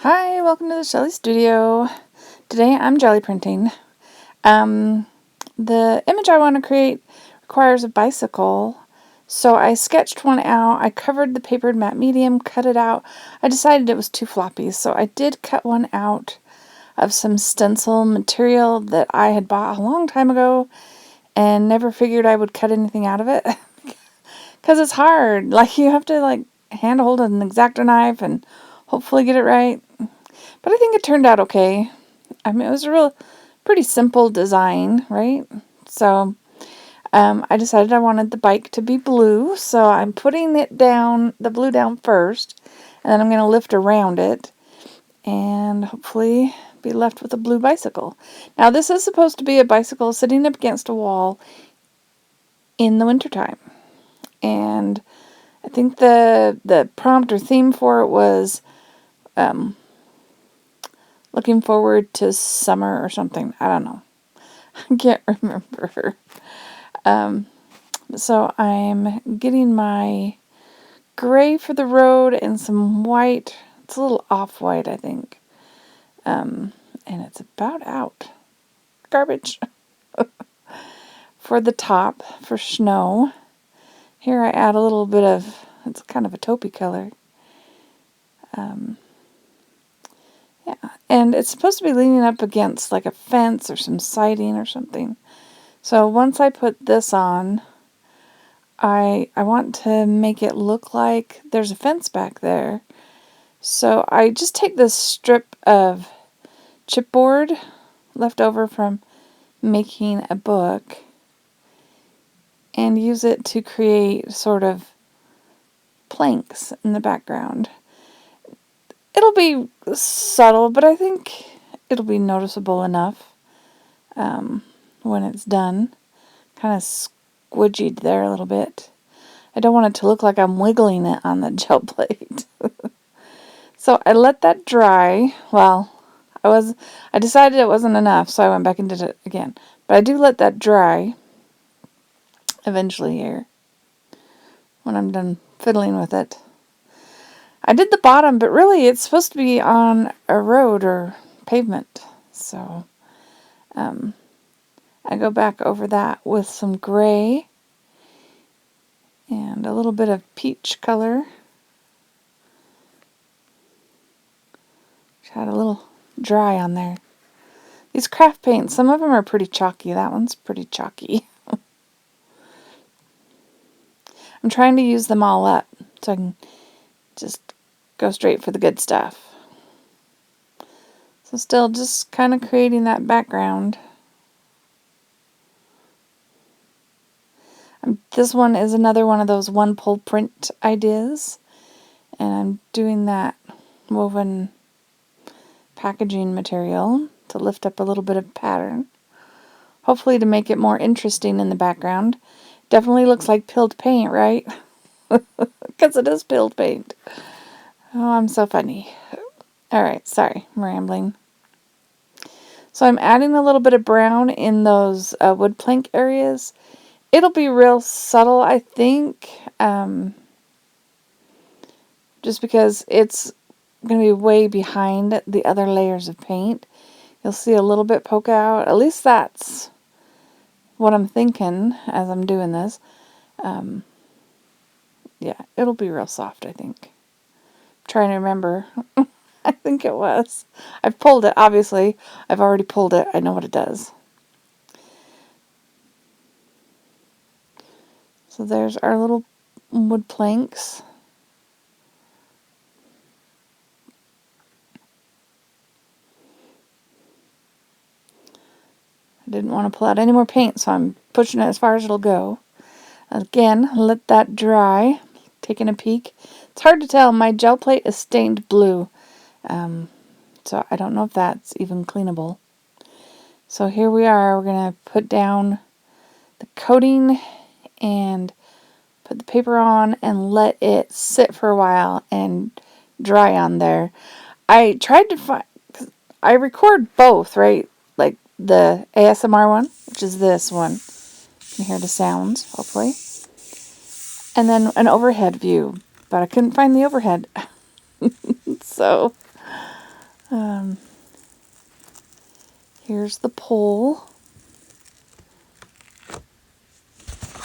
Hi, welcome to the Shelly Studio. Today I'm jelly printing. The image I want to create requires a bicycle, so I sketched one out. I covered the papered matte medium, cut it out. I decided it was too floppy, so I did cut one out of some stencil material that I had bought a long time ago and never figured I would cut anything out of it because it's hard. Like, you have to hand hold an X-Acto knife and hopefully get it right. But I think it turned out okay. I mean, it was a pretty simple design, right? So I decided I wanted the bike to be blue, so I'm putting it down, the blue down first, and then I'm going to lift around it and hopefully be left with a blue bicycle. Now, this is supposed to be a bicycle sitting up against a wall in the wintertime. And I think the prompt or theme for it was looking forward to summer or something. I don't know. I can't remember. So I'm getting my gray for the road and some white. It's a little off-white, I think. And it's about out. Garbage. For the top, for snow. Here I add a little bit of, it's kind of a taupey color. Yeah, and it's supposed to be leaning up against like a fence or some siding or something. So once I put this on, I want to make it look like there's a fence back there. So I just take this strip of chipboard left over from making a book and use it to create sort of planks in the background. It'll be subtle, but I think it'll be noticeable enough when it's done. Kind of squidgied there a little bit. I don't want it to look like I'm wiggling it on the gel plate. So I let that dry. Well, I decided it wasn't enough, so I went back and did it again. But I do let that dry eventually here when I'm done fiddling with it. I did the bottom, but really it's supposed to be on a road or pavement. So I go back over that with some gray and a little bit of peach color. Had a little dry on there. These craft paints, some of them are pretty chalky. That one's pretty chalky. I'm trying to use them all up so I can just go straight for the good stuff. So still just kind of creating that background. This one is another one of those one pull print ideas. And I'm doing that woven packaging material to lift up a little bit of pattern. Hopefully to make it more interesting in the background. Definitely looks like peeled paint, right? Because it is peeled paint. Oh, I'm so funny. Alright, sorry, I'm rambling. So I'm adding a little bit of brown in those wood plank areas. It'll be real subtle, I think, just because it's going to be way behind the other layers of paint. You'll see a little bit poke out. At least that's what I'm thinking as I'm doing this. Yeah, it'll be real soft, I think. I'm trying to remember. I think it was. I've pulled it, obviously. I've already pulled it. I know what it does. So there's our little wood planks. I didn't want to pull out any more paint, so I'm pushing it as far as it'll go. Again, let that dry. Taking a peek. It's hard to tell. My gel plate is stained blue. So I don't know if that's even cleanable. So here we are. We're going to put down the coating and put the paper on and let it sit for a while and dry on there. I tried to find... I record both, right? Like the ASMR one, which is this one. You can hear the sounds, hopefully. And then an overhead view. But I couldn't find the overhead. So Here's the pole.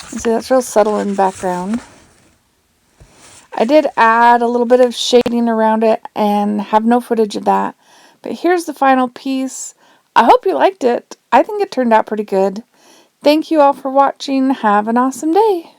See, that's real subtle in the background. I did add a little bit of shading around it and have no footage of that. But here's the final piece. I hope you liked it. I think it turned out pretty good. Thank you all for watching. Have an awesome day.